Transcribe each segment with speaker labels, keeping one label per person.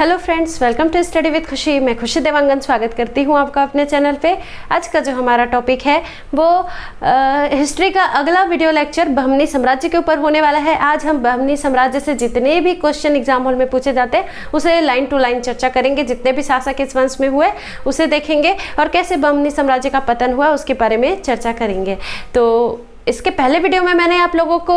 Speaker 1: Hello friends, welcome to study with Khushi. मैं खुशी देवांगन स्वागत करती हूँ आपका अपने चैनल पे। आज का जो हमारा टॉपिक है वो हिस्ट्री का अगला वीडियो लेक्चर बहमनी साम्राज्य के ऊपर होने वाला है। आज हम बहमनी साम्राज्य से जितने भी क्वेश्चन एग्जाम हॉल में पूछे जाते हैं उसे लाइन टू लाइन चर्चा करेंगे। जितने भी शासक इस वंश में हुए उसे देखेंगे और कैसे बहमनी साम्राज्य का पतन हुआ उसके बारे में चर्चा करेंगे। तो इसके पहले वीडियो में मैंने आप लोगों को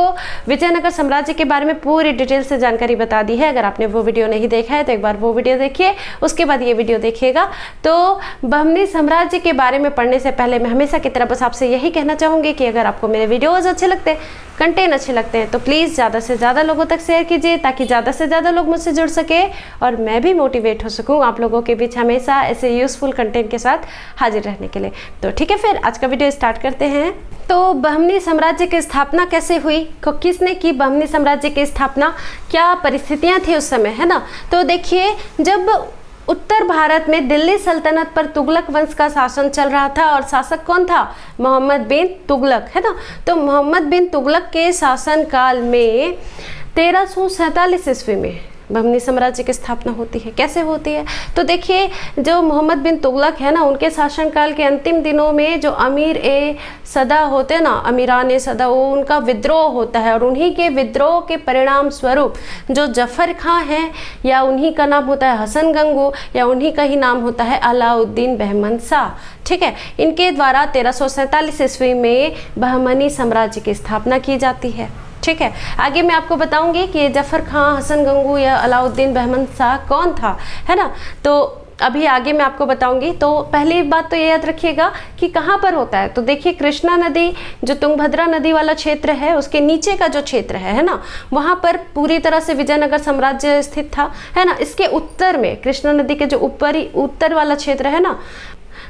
Speaker 1: विजयनगर साम्राज्य के बारे में पूरी डिटेल से जानकारी बता दी है। अगर आपने वो वीडियो नहीं देखा है तो एक बार वो वीडियो देखिए, उसके बाद ये वीडियो देखिएगा। तो बहमनी साम्राज्य के बारे में पढ़ने से पहले मैं हमेशा की तरह बस आपसे यही कहना चाहूँगी कि अगर आपको मेरे वीडियोज़ अच्छे लगते हैं, कंटेंट अच्छे लगते हैं, तो प्लीज़ ज़्यादा से ज़्यादा लोगों तक शेयर कीजिए ताकि ज़्यादा से ज़्यादा लोग मुझसे जुड़ सके और मैं भी मोटिवेट हो सकूँ आप लोगों के बीच हमेशा ऐसे यूज़फुल कंटेंट के साथ हाजिर रहने के लिए। तो ठीक है, फिर आज का वीडियो स्टार्ट करते हैं। तो बहमनी साम्राज्य की स्थापना कैसे हुई, किसने की बहमनी साम्राज्य की स्थापना, क्या परिस्थितियां थी उस समय, है ना। तो देखिए, जब उत्तर भारत में दिल्ली सल्तनत पर तुगलक वंश का शासन चल रहा था और शासक कौन था, मोहम्मद बिन तुगलक, है ना। तो मोहम्मद बिन तुगलक के शासन काल में 1347 ईस्वी में बहमनी साम्राज्य की स्थापना होती है। कैसे होती है, तो देखिए, जो मोहम्मद बिन तुगलक है ना, उनके शासनकाल के अंतिम दिनों में जो अमीर ए सदा होते ना, अमीरान ए सदा, वो उनका विद्रोह होता है और उन्हीं के विद्रोह के परिणाम स्वरूप जो जफर खां हैं, या उन्हीं का नाम होता है हसन गंगू, या उन्हीं का ही नाम होता है अलाउद्दीन बहमन शाह, ठीक है। इनके द्वारा 1347 ईस्वी में बहमनी साम्राज्य की स्थापना की जाती है, ठीक है। आगे मैं आपको बताऊंगी कि जफर खां, हसन गंगू या अलाउद्दीन बहमन शाह कौन था, है ना। तो अभी आगे मैं आपको बताऊंगी। तो पहली बात तो ये याद रखिएगा कि कहाँ पर होता है। तो देखिए, कृष्णा नदी जो तुंगभद्रा नदी वाला क्षेत्र है उसके नीचे का जो क्षेत्र है ना, वहाँ पर पूरी तरह से विजयनगर साम्राज्य स्थित था, है ना। इसके उत्तर में कृष्णा नदी के जो ऊपरी उत्तर वाला क्षेत्र है ना,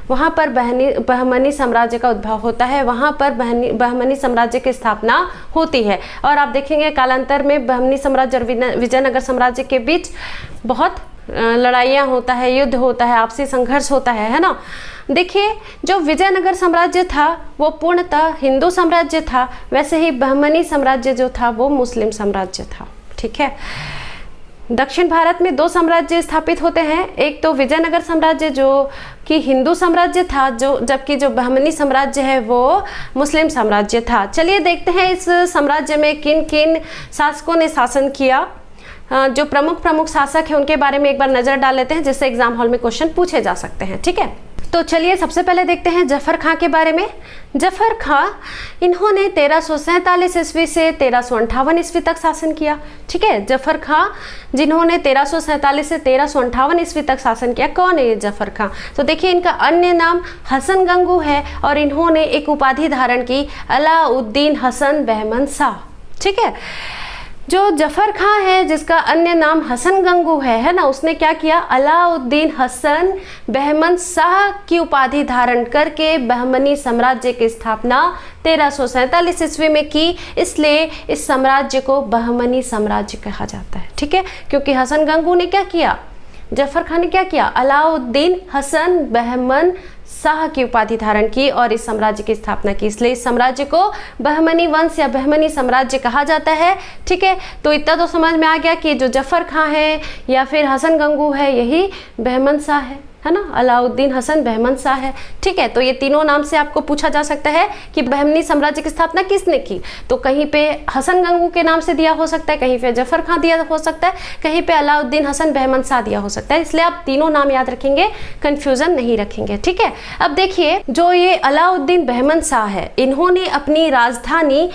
Speaker 1: वहाँ पर बहमनी साम्राज्य का उद्भव होता है, वहाँ पर बहमनी साम्राज्य की स्थापना होती है। और आप देखेंगे कालांतर में बहमनी साम्राज्य और विजयनगर साम्राज्य के बीच बहुत लड़ाइयाँ होता है, युद्ध होता है, आपसी संघर्ष होता है ना। देखिए, जो विजयनगर साम्राज्य था वो पूर्णतः हिंदू साम्राज्य था, वैसे ही बहमनी साम्राज्य जो था वो मुस्लिम साम्राज्य था, ठीक है। दक्षिण भारत में दो साम्राज्य स्थापित होते हैं, एक तो विजयनगर साम्राज्य जो कि हिंदू साम्राज्य था, जबकि जो बहमनी साम्राज्य है वो मुस्लिम साम्राज्य था। चलिए देखते हैं इस साम्राज्य में किन किन शासकों ने शासन किया। जो प्रमुख शासक हैं उनके बारे में एक बार नज़र डाल लेते हैं, जिससे एग्जाम हॉल में क्वेश्चन पूछे जा सकते हैं, ठीक है। तो चलिए सबसे पहले देखते हैं जफर खां के बारे में। जफर खां, इन्होंने 1347 ईस्वी से 1358 ईस्वी तक शासन किया, ठीक है। जफर खां जिन्होंने 1347 से 1358 ईस्वी तक शासन किया, कौन है ये जफर खां। तो देखिए, इनका अन्य नाम हसन गंगू है और इन्होंने एक उपाधि धारण की, अलाउद्दीन हसन बहमन शाह, ठीक है। जो जफर खां है जिसका अन्य नाम हसन गंगू है ना, उसने क्या किया, अलाउद्दीन हसन बहमन शाह की उपाधि धारण करके बहमनी साम्राज्य की स्थापना 1347 ईस्वी में की। इसलिए इस साम्राज्य को बहमनी साम्राज्य कहा जाता है, ठीक है। क्योंकि हसन गंगू ने क्या किया, जफर खान ने क्या किया, अलाउद्दीन हसन बहमन शाह की उपाधि धारण की और इस साम्राज्य की स्थापना की, इसलिए इस साम्राज्य को बहमनी वंश या बहमनी साम्राज्य कहा जाता है, ठीक है। तो इतना तो समझ में आ गया कि जो जफर खां है या फिर हसन गंगू है यही बहमन शाह है ना, अलाउद्दीन हसन बहमन शाह है, ठीक है। तो ये तीनों नाम से आपको पूछा जा सकता है कि बहमनी साम्राज्य की स्थापना किसने की। तो कहीं पे हसन गंगू के नाम से दिया हो सकता है, कहीं पे जफर खां दिया हो सकता है, कहीं पे अलाउद्दीन हसन बहमन शाह दिया हो सकता है। इसलिए आप तीनों नाम याद रखेंगे, कंफ्यूजन नहीं रखेंगे, ठीक है। अब देखिए, जो ये अलाउद्दीन बहमन शाह है, इन्होंने अपनी राजधानी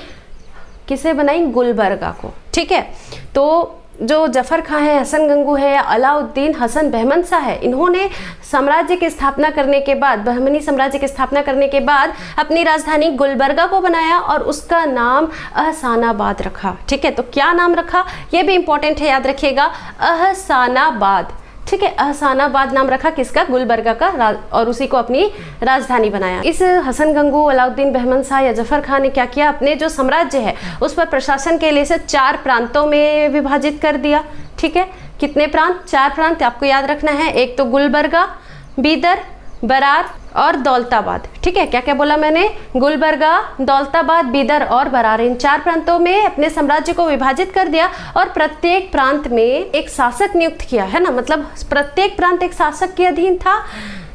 Speaker 1: किसे बनाई, गुलबर्गा को, ठीक है। तो जो जफर खां है, हसन गंगू है या अलाउद्दीन हसन बहमन शाह है, इन्होंने साम्राज्य की स्थापना करने के बाद, बहमनी साम्राज्य की स्थापना करने के बाद अपनी राजधानी गुलबर्गा को बनाया और उसका नाम अहसानाबाद रखा, ठीक है। तो क्या नाम रखा, ये भी इंपॉर्टेंट है, याद रखिएगा, अहसानाबाद, ठीक है। अहसानाबाद नाम रखा किसका, गुलबर्गा का, और उसी को अपनी राजधानी बनाया। इस हसन गंगू, अलाउद्दीन बहमन शाह या जफर खान ने क्या किया, अपने जो साम्राज्य है उस पर प्रशासन के लिए से 4 प्रांतों में विभाजित कर दिया, ठीक है। कितने प्रांत, 4 प्रांत आपको याद रखना है। एक तो गुलबर्गा, बीदर, बरार और दौलताबाद। ठीक है, क्या क्या बोला मैंने? गुलबर्गा, दौलताबाद, बीदर और बरार, इन 4 प्रांतों में अपने साम्राज्य को विभाजित कर दिया और प्रत्येक प्रांत में एक शासक नियुक्त किया, है ना, मतलब प्रत्येक प्रांत एक शासक के अधीन था।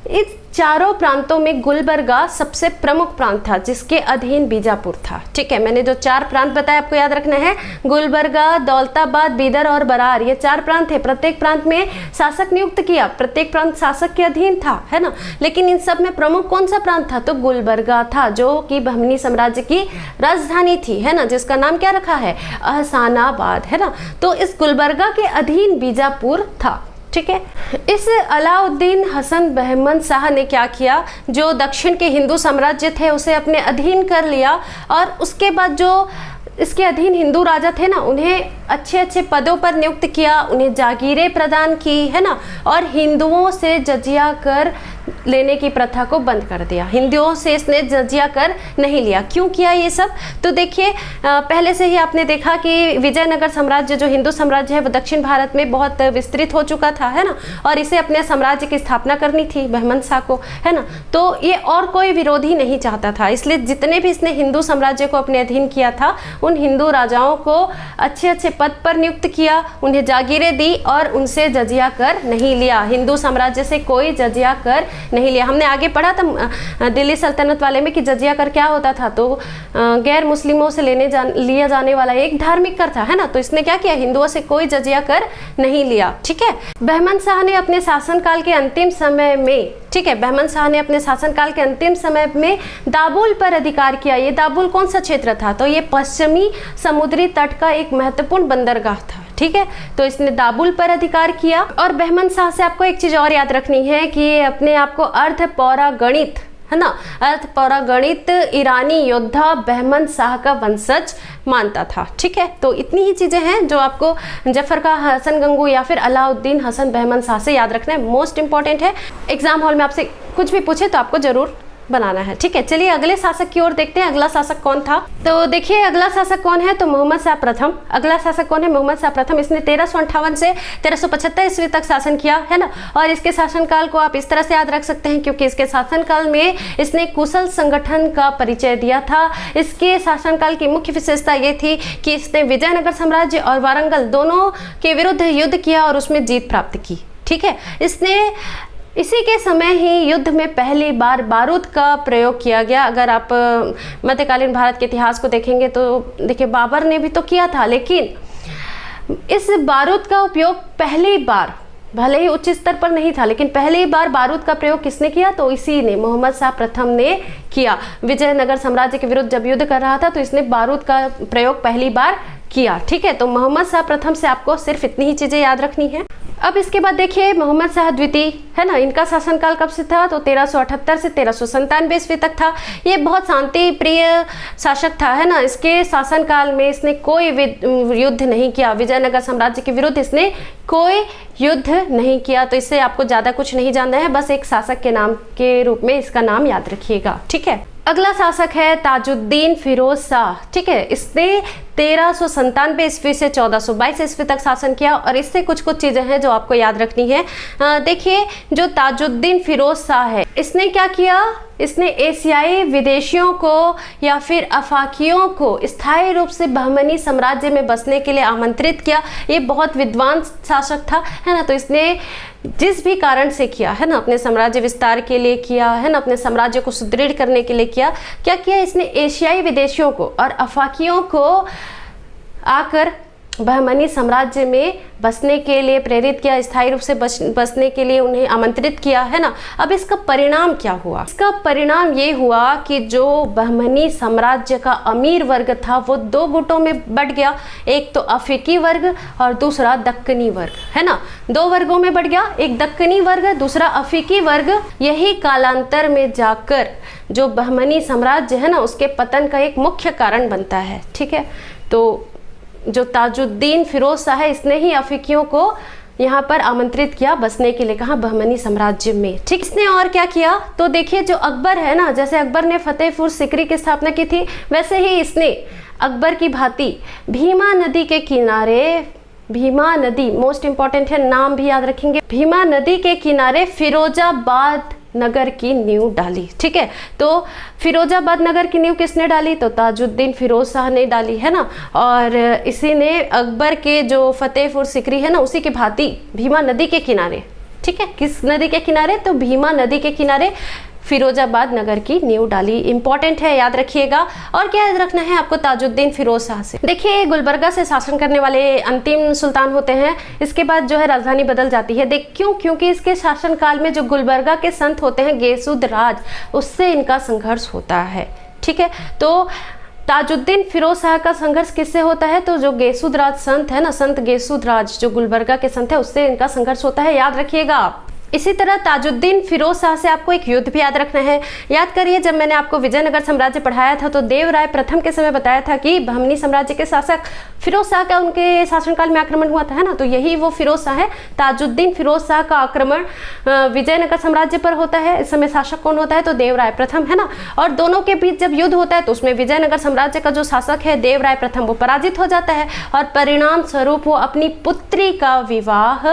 Speaker 1: इस चारों प्रांतों में गुलबर्गा सबसे प्रमुख प्रांत था जिसके अधीन बीजापुर था। ठीक है, मैंने जो 4 प्रांत बताए आपको याद रखना है, गुलबर्गा, दौलताबाद, बीदर और बरार, ये 4 प्रांत थे। प्रत्येक प्रांत में शासक नियुक्त किया, प्रत्येक प्रांत शासक के अधीन था, है ना। लेकिन इन सब में प्रमुख कौन सा प्रांत था? तो गुलबर्गा था, जो कि बहमनी साम्राज्य की राजधानी थी, है ना, जिसका नाम क्या रखा है? अहसानाबाद, है ना। तो इस गुलबर्गा के अधीन बीजापुर था। ठीक है, इस अलाउद्दीन हसन बहमन शाह ने क्या किया? जो दक्षिण के हिंदू साम्राज्य थे उसे अपने अधीन कर लिया और उसके बाद जो इसके अधीन हिंदू राजा थे ना, उन्हें अच्छे अच्छे पदों पर नियुक्त किया, उन्हें जागीरें प्रदान की, है ना, और हिंदुओं से जजिया कर लेने की प्रथा को बंद कर दिया। हिंदुओं से इसने जजिया कर नहीं लिया। क्यों किया ये सब? तो देखिए, पहले से ही आपने देखा कि विजयनगर साम्राज्य जो हिंदू साम्राज्य है वो दक्षिण भारत में बहुत विस्तृत हो चुका था, है ना, और इसे अपने साम्राज्य की स्थापना करनी थी बहमन शाह को, है ना। तो ये और कोई विरोधी नहीं चाहता था, इसलिए जितने भी इसने हिंदू साम्राज्य को अपने अधीन किया था उन हिंदू राजाओं को अच्छे अच्छे पद पर नियुक्त किया, उन्हें जागीरें दी और उनसे जजिया कर नहीं लिया। हिंदू साम्राज्य से कोई जजिया कर नहीं लिया। हमने आगे पढ़ा था दिल्ली सल्तनत वाले में कि जजिया कर क्या होता था, तो गैर मुस्लिमों से लिया जाने वाला एक धार्मिक कर था, है ना। तो इसने क्या किया? हिंदुओं से कोई जजिया कर नहीं लिया। ठीक है, बहमन शाह ने अपने शासनकाल के अंतिम समय में, ठीक है, बहमन शाह ने अपने शासनकाल के अंतिम समय में दाबुल पर अधिकार किया। ये दाबुल कौन सा क्षेत्र था? तो ये पश्चिमी समुद्री तट का एक महत्वपूर्ण बंदरगाह था। ठीक है, तो इसने दाबुल पर अधिकार किया। और बहमन शाह से आपको एक चीज और याद रखनी है कि ये अपने आप को अर्ध पौरागणित, है ना, अर्ध पौरागणित ईरानी योद्धा बहमन शाह का वंशज मानता था। ठीक है, तो इतनी ही चीजें हैं जो आपको जफर का हसन गंगू या फिर अलाउद्दीन हसन बहमन शाह से याद रखना है, मोस्ट इंपॉर्टेंट है। एग्जाम हॉल में आपसे कुछ भी पूछे तो आपको जरूर बनाना है। ठीक है, चलिए अगले शासक की ओर देखते हैं। अगला शासक कौन था? तो देखिए अगला शासक कौन है? तो मोहम्मद शाह प्रथम। अगला शासक कौन है? मोहम्मद शाह प्रथम। इसने 1358 से 1375 ईस्वी तक शासन किया, है ना। और इसके शासनकाल को आप इस तरह से याद रख सकते हैं क्योंकि इसके शासनकाल में इसने कुशल संगठन का परिचय दिया था। इसके शासनकाल की मुख्य विशेषता ये थी कि इसने विजयनगर साम्राज्य और वारंगल दोनों के विरुद्ध युद्ध किया और उसमें जीत प्राप्त की। ठीक है, इसने इसी के समय ही युद्ध में पहली बार बारूद का प्रयोग किया गया। अगर आप मध्यकालीन भारत के इतिहास को देखेंगे तो देखिए बाबर ने भी तो किया था, लेकिन इस बारूद का उपयोग पहली बार, भले ही उच्च स्तर पर नहीं था, लेकिन पहली बार बारूद का प्रयोग किसने किया? तो इसी ने, मोहम्मद शाह प्रथम ने किया। विजयनगर साम्राज्य के विरुद्ध जब युद्ध कर रहा था तो इसने बारूद का प्रयोग पहली बार किया। ठीक है, तो मोहम्मद शाह प्रथम से आपको सिर्फ इतनी ही चीजें याद रखनी है। अब इसके बाद देखिए मोहम्मद शाह द्वितीय, है ना, इनका शासनकाल कब से था? तो 1378 से 1397 ईस्वी तक था। ये बहुत शांति प्रिय शासक था, है ना। इसके शासनकाल में इसने कोई युद्ध नहीं किया, विजयनगर साम्राज्य के विरुद्ध इसने कोई युद्ध नहीं किया। तो इससे आपको ज्यादा कुछ नहीं जानना है, बस एक शासक के नाम के रूप में इसका नाम याद रखिएगा। ठीक है, अगला शासक है ताजुद्दीन फिरोज शाह। ठीक है, इसने 1397 ईस्वी से 1422 ईस्वी तक शासन किया और इससे कुछ कुछ चीजें हैं जो आपको याद रखनी है। देखिए जो ताजुद्दीन फिरोज शाह है, इसने क्या किया? इसने एशियाई विदेशियों को या फिर अफाकियों को स्थायी रूप से बहमनी साम्राज्य में बसने के लिए आमंत्रित किया। ये बहुत विद्वान शासक था, है ना। तो इसने जिस भी कारण से किया, है ना, अपने साम्राज्य विस्तार के लिए किया, है ना, अपने साम्राज्य को सुदृढ़ करने के लिए किया। क्या किया? इसने एशियाई विदेशियों को और अफाकियों को आकर बहमनी साम्राज्य में बसने के लिए प्रेरित किया, स्थायी रूप से बसने के लिए उन्हें आमंत्रित किया, है ना। अब इसका परिणाम क्या हुआ? इसका परिणाम ये हुआ कि जो बहमनी साम्राज्य का अमीर वर्ग था वो दो गुटों में बट गया। एक तो अफ्रीकी वर्ग और दूसरा दक्कनी वर्ग, है ना। दो वर्गों में बट गया, एक दक्कनी वर्ग, दूसरा अफ्रीकी वर्ग। यही कालांतर में जाकर जो बहमनी साम्राज्य है ना उसके पतन का एक मुख्य कारण बनता है। ठीक है, तो जो ताजुद्दीन फिरोज शाह है इसने ही अफ्रीकियों को यहाँ पर आमंत्रित किया बसने के लिए, कहाँ? बहमनी साम्राज्य में। ठीक, इसने और क्या किया? तो देखिए जो अकबर है ना, जैसे अकबर ने फतेहपुर सिकरी की स्थापना की थी, वैसे ही इसने अकबर की भांति भीमा नदी के किनारे, भीमा नदी मोस्ट इंपॉर्टेंट है, नाम भी याद रखेंगे, भीमा नदी के किनारे फिरोजाबाद नगर की नींव डाली। ठीक है, तो फिरोजाबाद नगर की नींव किसने डाली? तो ताजुद्दीन फिरोज शाह ने डाली, है ना। और इसी ने अकबर के जो फतेहपुर सिकरी है ना, उसी के भांति भीमा नदी के किनारे, ठीक है, किस नदी के किनारे? तो भीमा नदी के किनारे फिरोजाबाद नगर की नींव डाली। इंपॉर्टेंट है, याद रखिएगा। और क्या याद रखना है आपको? ताजुद्दीन फिरोज शाह से। देखिए, गुलबर्गा से शासन करने वाले अंतिम सुल्तान होते हैं। इसके बाद जो है राजधानी बदल जाती है। क्यों? क्योंकि इसके शासनकाल में जो गुलबर्गा के संत होते हैं गेसुद राज, उससे इनका संघर्ष होता है। ठीक है, तो ताजुद्दीन फिरोज शाह का संघर्ष किससे होता है? तो जो गेसुद राज संत है ना, संत गेसुद राज जो गुलबर्गा के संत है, उससे इनका संघर्ष होता है, याद रखिएगा आप। इसी तरह ताजुद्दीन फिरोज शाह से आपको एक युद्ध भी याद रखना है। याद करिए, जब मैंने आपको विजयनगर साम्राज्य पढ़ाया था तो देवराय प्रथम के समय बताया था कि बहमनी साम्राज्य के शासक फिरोज शाह का उनके शासनकाल में आक्रमण हुआ था, है ना। तो यही वो फिरोज शाह है। ताजुद्दीन फिरोज शाह का आक्रमण विजयनगर साम्राज्य पर होता है। इस समय शासक कौन होता है? तो देवराय प्रथम, है ना। और दोनों के बीच जब युद्ध होता है तो उसमें विजयनगर साम्राज्य का जो शासक है देवराय प्रथम, वो पराजित हो जाता है और परिणाम स्वरूप वो अपनी पुत्री का विवाह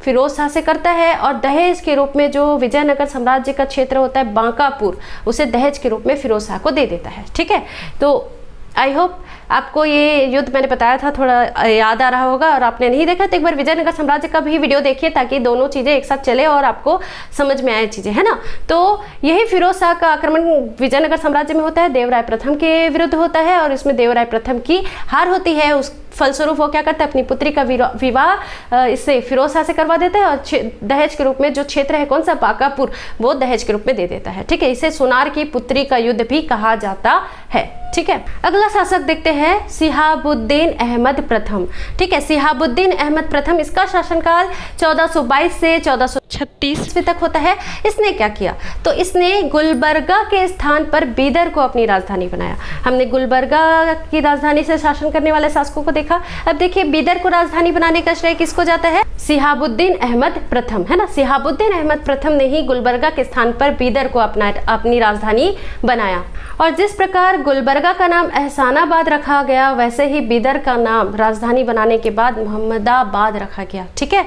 Speaker 1: फिरोज शाह से करता है और दहेज के रूप में जो विजयनगर साम्राज्य का क्षेत्र होता है बांकापुर, उसे दहेज के रूप में फिरोज शाह को दे देता है। ठीक है, तो आई होप आपको ये युद्ध मैंने बताया था थोड़ा याद आ रहा होगा, और आपने नहीं देखा तो एक बार विजयनगर साम्राज्य का भी वीडियो देखिए ताकि दोनों चीज़ें एक साथ चले और आपको समझ में आए चीज़ें, है ना। तो यही फिरोज शाह का आक्रमण विजयनगर साम्राज्य में होता है, देवराय प्रथम के विरुद्ध होता है और इसमें देवराय प्रथम की हार होती है। उस फलस्वरूप वो क्या करता है? अपनी पुत्री का विवाह इससे फिरोज शाह से करवा देता है और दहेज के रूप में जो क्षेत्र है कौन सा? बांकापुर, वो दहेज के रूप में दे देता है। ठीक है, इसे सोनार की पुत्री का युद्ध भी कहा जाता है। ठीक है, अगला शासक देखते हैं सिहाबुद्दीन अहमद प्रथम। ठीक है, सिहाबुद्दीन अहमद प्रथम, इसका शासनकाल 1422 से 1436 ईस्वी तक होता है। इसने क्या किया? तो इसने गुलबर्गा के स्थान पर बीदर को अपनी राजधानी बनाया। हमने गुलबर्गा की राजधानी से शासन करने वाले शासकों को देखा। अब देखिए, बीदर को राजधानी बनाने का श्रेय किसको जाता है? सिहाबुद्दीन अहमद प्रथम, है ना। सिहाबुद्दीन अहमद प्रथम ने ही गुलबर्गा के स्थान पर बीदर को अपनी राजधानी बनाया। और जिस प्रकार गुलबर्गा का नाम एहसानाबाद रखा गया, वैसे ही बीदर का नाम राजधानी बनाने के बाद मोहम्मदाबाद रखा गया। ठीक है,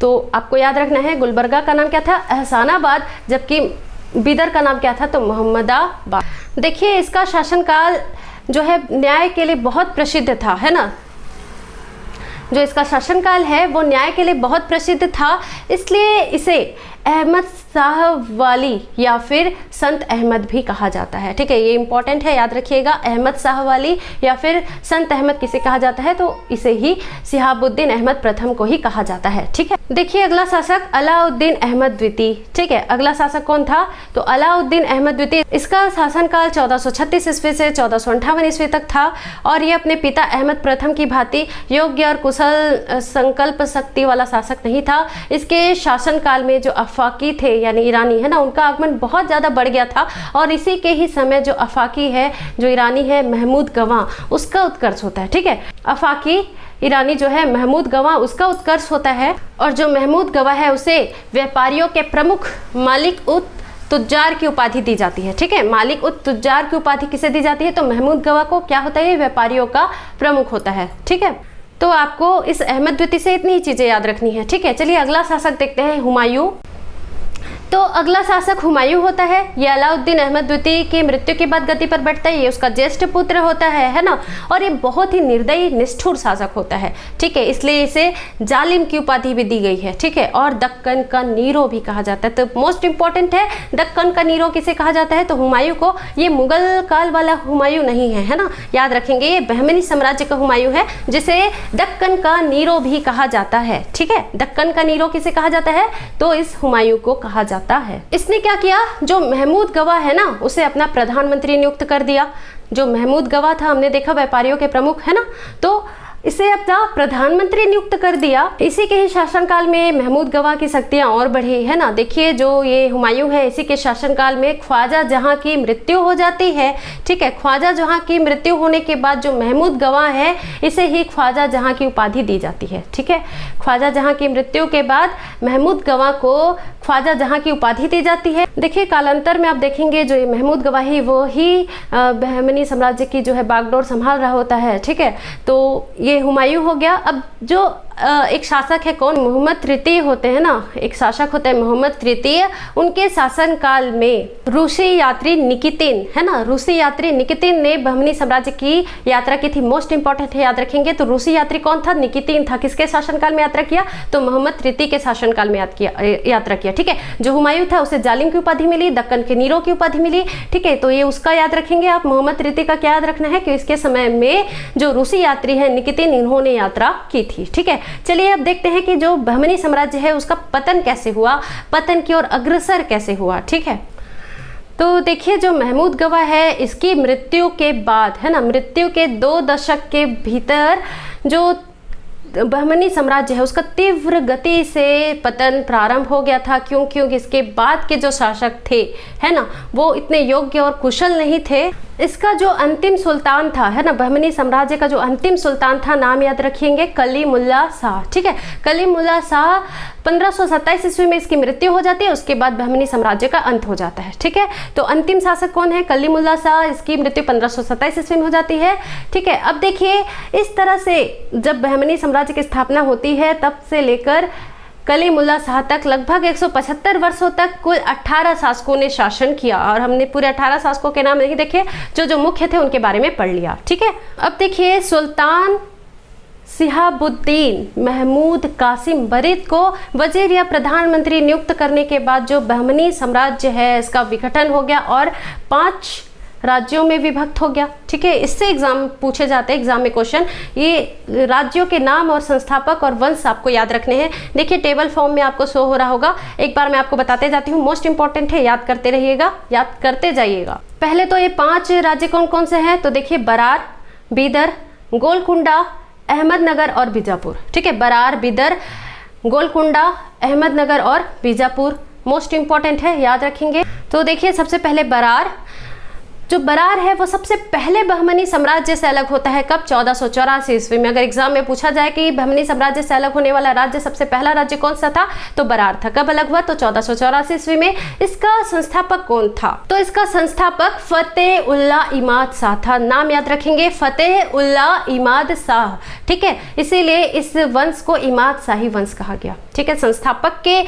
Speaker 1: तो आपको याद रखना है गुलबर्गा का नाम क्या था? एहसानाबाद, जबकि बीदर का नाम क्या था? तो मोहम्मदाबाद। देखिए, इसका शासनकाल जो है न्याय के लिए बहुत प्रसिद्ध था, है ना। जो इसका शासनकाल है वो न्याय के लिए बहुत प्रसिद्ध था, इसलिए इसे अहमद शाह वाली या फिर संत अहमद भी कहा जाता है। ठीक है, ये इंपॉर्टेंट है, याद रखिएगा। अहमद शाह वाली या फिर संत अहमद किसे कहा जाता है? तो इसे ही सिहाबुद्दीन अहमद प्रथम को ही कहा जाता है। ठीक है, देखिए अगला शासक अलाउद्दीन अहमद द्वितीय। ठीक है, अगला शासक कौन था? तो अलाउद्दीन अहमद द्वितीय। इसका शासनकाल 1436 ईस्वी से 1458 ईस्वी तक था और ये अपने पिता अहमद प्रथम की भांति योग्य और कुशल संकल्प शक्ति वाला शासक नहीं था। इसके शासनकाल में जो अफाकी थे यानी ईरानी, है ना, उनका आगमन बहुत ज़्यादा बढ़ गया था और इसी के ही समय जो अफाकी है, जो ईरानी है महमूद गवाह, उसका उत्कर्ष होता है। ठीक है, अफाकी ईरानी जो है महमूद गवाह, उसका उत्कर्ष होता है और जो महमूद गवाह है उसे व्यापारियों के प्रमुख मालिक उत तुज्जार की उपाधि दी जाती है। ठीक है, मालिक उत तुज्जार की उपाधि किसे दी जाती है? तो महमूद गवाह को क्या होता है? व्यापारियों का प्रमुख होता है। ठीक है, तो आपको इस अहमद द्वितीय से इतनी ही चीज़ें याद रखनी है। ठीक है, चलिए अगला शासक देखते हैं, हुमायूं। तो अगला शासक हुमायूं होता है। ये अलाउद्दीन अहमद द्वितीय की मृत्यु के बाद गद्दी पर बैठता है। ये उसका ज्येष्ठ पुत्र होता है ना, और ये बहुत ही निर्दयी निष्ठुर शासक होता है। ठीक है, इसलिए इसे जालिम की उपाधि भी दी गई है। ठीक है, और दक्कन का नीरो भी कहा जाता है। तो मोस्ट इंपॉर्टेंट है, दक्कन का नीरो किसे कहा जाता है? तो हुमायूं को। ये मुगल काल वाला हुमायूं नहीं है ना, याद रखेंगे। ये बहमनी साम्राज्य का हुमायूं है जिसे दक्कन का नीरो भी कहा जाता है। ठीक है, दक्कन का नीरो किसे कहा जाता है? तो इस हुमायूं को कहा जाता है। इसने क्या किया? जो महमूद गवाह है ना, उसे अपना प्रधानमंत्री नियुक्त कर दिया। जो महमूद गवाह था, हमने देखा व्यापारियों के प्रमुख, है ना, तो इसे अपना प्रधानमंत्री नियुक्त कर दिया। इसी के ही शासनकाल में महमूद गवाह की शक्तियां और बढ़ी, है ना। देखिए, जो ये हुमायूं है, इसी के शासनकाल में ख्वाजा जहां की मृत्यु हो जाती है। ठीक है, ख्वाजा जहां की मृत्यु होने के बाद जो महमूद गवाह है, इसे ही ख्वाजा जहां की उपाधि दी जाती है। ठीक है, ख्वाजा जहां की मृत्यु के बाद महमूद गवाह को ख्वाजा जहां की उपाधि दी जाती है। देखिए, कालांतर में आप देखेंगे जो ये महमूद गवाही वो ही बहमनी साम्राज्य की जो है बागडोर संभाल रहा होता है। ठीक है, तो ये हुमायूं हो गया। अब जो एक शासक है कौन, मोहम्मद तृतीय होते हैं ना, एक शासक होते हैं मोहम्मद तृतीय। उनके शासनकाल में रूसी यात्री निकितिन है ना, रूसी यात्री निकितिन ने बहमनी साम्राज्य की यात्रा की थी। मोस्ट इंपॉर्टेंट है, याद रखेंगे। तो रूसी यात्री कौन था, निकितिन था। किसके शासनकाल में यात्रा किया, तो मोहम्मद तृतीय के शासनकाल में यात्रा किया। ठीक है, जो हुमायूं था उसे जालिम की उपाधि मिली, दक्कन के नीरो की उपाधि मिली। ठीक है, तो ये उसका याद रखेंगे आप। मोहम्मद तृतीय का क्या याद रखना है कि इसके समय में जो रूसी यात्री है निकितिन, इन्होंने यात्रा की थी। ठीक है, चलिए अब देखते हैं कि जो बहमनी साम्राज्य है उसका पतन कैसे हुआ, पतन की ओर अग्रसर कैसे हुआ। ठीक है, तो देखिए जो महमूद गवा है इसकी मृत्यु के बाद है ना, मृत्यु के 2 दशक के भीतर जो बहमनी साम्राज्य है उसका तीव्र गति से पतन प्रारंभ हो गया था। क्यों, क्योंकि इसके बाद के जो शासक थे है ना, वो इतने योग्य और कुशल नहीं थे। इसका जो अंतिम सुल्तान था है ना, बहमनी साम्राज्य का जो अंतिम सुल्तान था, नाम याद रखिएंगे, कलीमुल्ला शाह। ठीक है, कलीमुल्ला शाह 1527 ईस्वी में इसकी मृत्यु हो जाती है। उसके बाद बहमनी साम्राज्य का अंत हो जाता है। ठीक है, तो अंतिम शासक कौन है, कलीमुल्ला शाह। इसकी मृत्यु 1527 ईस्वी में हो जाती है। ठीक है, अब देखिए इस तरह से जब बहमनी साम्राज्य की स्थापना होती है तब से लेकर कलीमुल्ला शाह तक लगभग 175 वर्षों तक कुल 18 शासकों ने शासन किया। और हमने पूरे 18 शासकों के नाम नहीं देखे, जो मुख्य थे उनके बारे में पढ़ लिया। ठीक है, अब देखिए सुल्तान शिहाबुद्दीन महमूद कासिम बरीद को वजीर या प्रधानमंत्री नियुक्त करने के बाद जो बहमनी साम्राज्य है इसका विघटन हो गया और 5 राज्यों में विभक्त हो गया। ठीक है, इससे एग्जाम पूछे जाते हैं, एग्जाम में क्वेश्चन। ये राज्यों के नाम और संस्थापक और वंश आपको याद रखने हैं। देखिए टेबल फॉर्म में आपको शो हो रहा होगा, एक बार मैं आपको बताते जाती हूँ। मोस्ट इंपॉर्टेंट है, याद करते रहिएगा, याद करते जाइएगा। पहले तो ये 5 राज्य कौन कौन से हैं, तो देखिए बरार, बीदर, गोलकुंडा, अहमदनगर और बीजापुर। ठीक है, बरार, बीदर, गोलकुंडा, अहमदनगर और बीजापुर मोस्ट इंपॉर्टेंट है, याद रखेंगे। तो देखिए सबसे पहले बरार, जो बरार है वो सबसे पहले बहमनी साम्राज्य से अलग होता है। कब, 1484 ईस्वी में। अगर एग्जाम में पूछा जाए कि बहमनी साम्राज्य से अलग होने वाला राज्य सबसे पहला राज्य कौन सा था, तो बरार था। कब अलग हुआ, तो 1484 ईस्वी में। इसका संस्थापक कौन था, तो इसका संस्थापक फतेह उल्लाह इमाद शाह था। नाम याद रखेंगे, फतेह उल्लाह इमाद शाह। ठीक है, इसीलिए इस वंश को इमाद शाही वंश कहा गया। ठीक है, संस्थापक के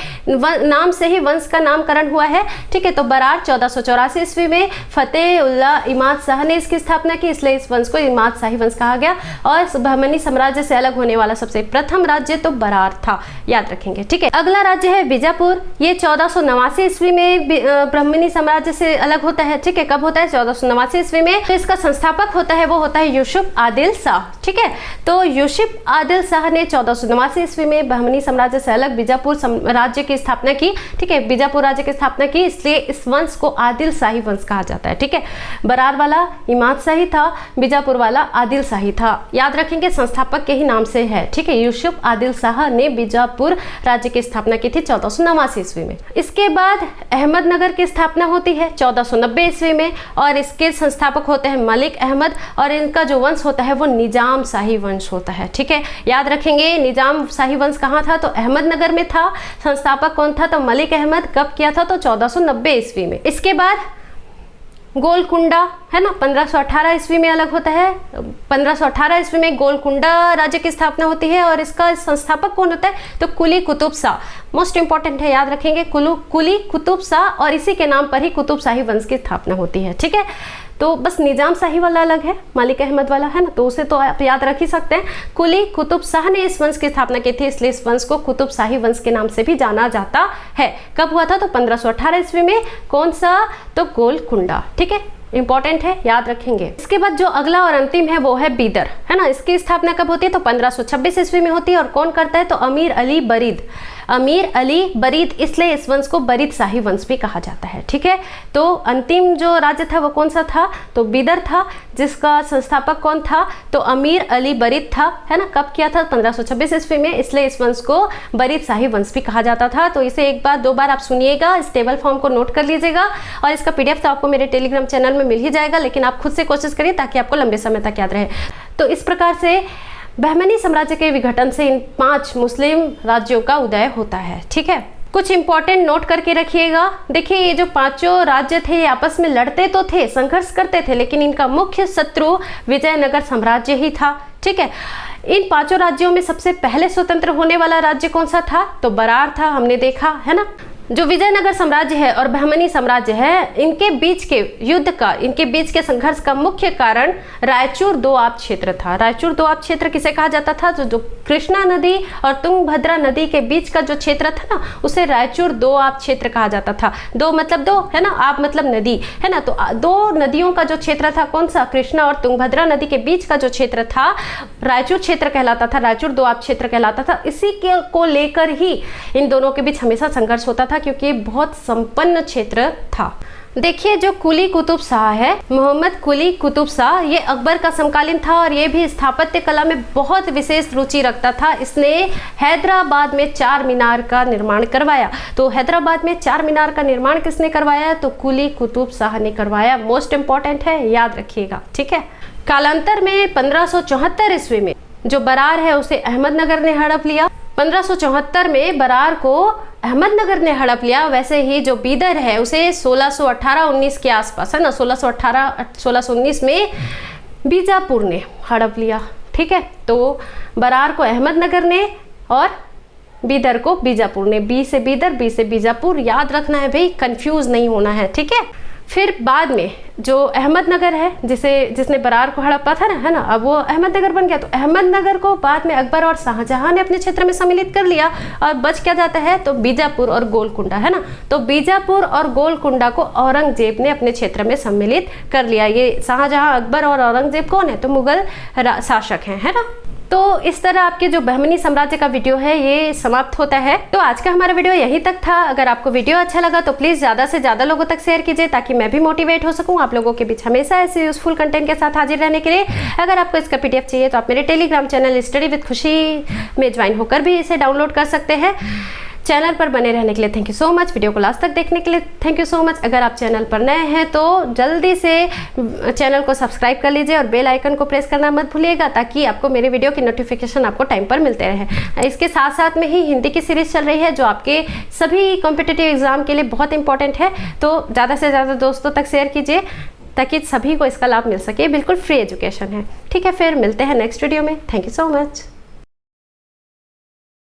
Speaker 1: नाम से ही वंश का नामकरण हुआ है। ठीक है, तो बरार 1484 ईस्वी में फतेह उल्लाह इमाद शाह ने इसकी स्थापना की, इसलिए इस वंश को इमाद शाही वंश कहा गया। और बहमनी साम्राज्य से अलग होने वाला सबसे प्रथम राज्य तो बरार था, याद रखेंगे। ठीक है, अगला राज्य है बीजापुर। ये 1489 ईस्वी में बहमनी साम्राज्य से अलग होता है। ठीक है, कब होता है, 1489 ईस्वी में। तो इसका संस्थापक होता है वो होता है यूसुफ आदिल शाह। ठीक है, तो यूसुफ आदिल शाह ने 1489 ईस्वी में बहमनी साम्राज्य से अलग बीजापुर राज्य की स्थापना की। ठीक है, बीजापुर राज्य की स्थापना की, इसलिए इस वंश को आदिल शाही वंश कहा जाता है। ठीक है, बरार वाला इमाद शाही था, बीजापुर वाला आदिल शाही था, याद रखेंगे, संस्थापक के ही नाम से है। ठीक है, यूसुफ आदिल शाह ने बीजापुर राज्य की स्थापना की थी 1489 ईस्वी में। इसके बाद अहमदनगर की स्थापना होती है 1490 ईस्वी में और इसके संस्थापक होते हैं मलिक अहमद और इनका जो वंश होता है वो निजाम शाही वंश होता है। ठीक है, याद रखेंगे, निजाम शाही वंश कहाँ था, तो अहमदनगर में था। संस्थापक कौन था, तो मलिक अहमद। कब किया था, तो 1490 ईस्वी में। इसके बाद गोलकुंडा है ना, 1518 ईस्वी में अलग होता है। 1518 ईस्वी में गोलकुंडा राज्य की स्थापना होती है और इसका संस्थापक कौन होता है, तो कुली कुतुब शाह। मोस्ट इंपॉर्टेंट है, याद रखेंगे, कुली कुतुब शाह, और इसी के नाम पर ही कुतुब शाही वंश की स्थापना होती है। ठीक है, तो बस निजाम शाही वाला अलग है, मलिक अहमद वाला है ना, तो उसे तो आप याद रख ही सकते हैं। कुली कुतुब शाह ने इस वंश की स्थापना की थी, इसलिए इस वंश को कुतुब शाही वंश के नाम से भी जाना जाता है। कब हुआ था, तो 1518 ईस्वी में। कौन सा, तो गोलकुंडा। ठीक है, इंपॉर्टेंट है, याद रखेंगे। इसके बाद जो अगला और अंतिम है वो है बीदर, है ना। इसकी स्थापना कब होती है, तो 1526 ईस्वी में होती है और कौन करता है, तो अमीर अली बरीद। अमीर अली बरीद, इसलिए इस वंश को बरीद शाही वंश भी कहा जाता है। ठीक है, तो अंतिम जो राज्य था वो कौन सा था, तो बीदर था, जिसका संस्थापक कौन था, तो अमीर अली बरीद था, है ना। कब किया था, 1526 ईस्वी में, इसलिए इस वंश को बरीद शाही वंश भी कहा जाता था। तो इसे एक बार 2 बार आप सुनिएगा, इस टेबल फॉर्म को नोट कर लीजिएगा और इसका PDF तो आपको मेरे टेलीग्राम चैनल में मिल ही जाएगा, लेकिन आप खुद से कोशिश करिए ताकि आपको लंबे समय तक याद रहे। तो इस प्रकार से बहमनी साम्राज्य के विघटन से इन 5 मुस्लिम राज्यों का उदय होता है। ठीक है। कुछ इंपॉर्टेंट नोट करके रखिएगा। देखिए ये जो पांचों राज्य थे ये आपस में लड़ते तो थे, संघर्ष करते थे, लेकिन इनका मुख्य शत्रु विजयनगर साम्राज्य ही था। ठीक है, इन पांचों राज्यों में सबसे पहले स्वतंत्र होने वाला राज्य कौन सा था? तो बरार था, हमने देखा है ना। जो विजयनगर साम्राज्य है और बहमनी साम्राज्य है, इनके बीच के युद्ध का, इनके बीच के संघर्ष का मुख्य कारण रायचूर दोआब क्षेत्र था। रायचूर दोआब क्षेत्र किसे कहा जाता था? जो कृष्णा नदी और तुंगभद्रा नदी के बीच का जो क्षेत्र था ना, उसे रायचूर दोआब क्षेत्र कहा जाता था। दो मतलब दो है ना, आप मतलब नदी है ना, तो दो नदियों का जो क्षेत्र था, कौन सा? कृष्णा और तुंगभद्रा नदी के बीच का जो क्षेत्र था, रायचूर क्षेत्र कहलाता था, रायचूर दोआब क्षेत्र कहलाता था। इसी को लेकर ही इन दोनों के बीच हमेशा संघर्ष होता था, क्योंकि बहुत संपन्न क्षेत्र था। देखिए जो कुली कुतुब शाह है, मोहम्मद कुली कुतुब शाह, ये अकबर का समकालीन था और ये भी स्थापत्य कला में बहुत विशेष रुचि रखता था। इसने हैदराबाद में 4 मीनार का निर्माण करवाया। तो हैदराबाद में 4 मीनार का निर्माण किसने करवाया? तो कुली कुतुब शाह ने करवाया। मोस्ट इंपॉर्टेंट है, याद रखिएगा। ठीक है, कालांतर में 1574 ईस्वी में जो बरार है उसे अहमदनगर ने हड़प लिया। 1574 में बरार को अहमदनगर ने हड़प लिया। वैसे ही जो बीदर है उसे 1618-19 के आसपास है ना, 1618-1619 में बीजापुर ने हड़प लिया। ठीक है, तो बरार को अहमदनगर ने और बीदर को बीजापुर ने। बी से बीदर, बी से बीजापुर, याद रखना है भाई, कंफ्यूज नहीं होना है। ठीक है, फिर बाद में जो अहमदनगर है, जिसने बरार को हड़पा था ना, है ना, अब वो अहमदनगर बन गया। तो अहमदनगर को बाद में अकबर और शाहजहां ने अपने क्षेत्र में सम्मिलित कर लिया और बच क्या जाता है? तो बीजापुर और गोलकुंडा है ना। तो बीजापुर और गोलकुंडा को औरंगजेब ने अपने क्षेत्र में सम्मिलित कर लिया। ये शाहजहां, अकबर और औरंगजेब कौन है? तो मुगल शासक हैं, है ना। तो इस तरह आपके जो बहमनी साम्राज्य का वीडियो है ये समाप्त होता है। तो आज का हमारा वीडियो यहीं तक था। अगर आपको वीडियो अच्छा लगा तो प्लीज़ ज़्यादा से ज़्यादा लोगों तक शेयर कीजिए, ताकि मैं भी मोटिवेट हो सकूं आप लोगों के बीच हमेशा ऐसे यूजफुल कंटेंट के साथ हाजिर रहने के लिए। अगर आपको इसका PDF चाहिए तो आप मेरे टेलीग्राम चैनल स्टडी विद खुशी में ज्वाइन होकर भी इसे डाउनलोड कर सकते हैं। चैनल पर बने रहने के लिए thank you so much. Video को लास्ट तक देखने के लिए थैंक यू सो मच। अगर आप चैनल पर नए हैं तो जल्दी से चैनल को सब्सक्राइब कर लीजिए और बेल आइकन को प्रेस करना मत भूलिएगा, ताकि आपको मेरे वीडियो की नोटिफिकेशन आपको टाइम पर मिलते रहे। इसके साथ साथ में ही हिंदी की सीरीज चल रही है जो आपके सभी कॉम्पिटिटिव एग्जाम के लिए बहुत इंपॉर्टेंट है। तो ज़्यादा से ज़्यादा दोस्तों तक शेयर कीजिए ताकि सभी को इसका लाभ मिल सके। बिल्कुल फ्री एजुकेशन है। ठीक है, फिर मिलते हैं नेक्स्ट वीडियो में। Thank you so much.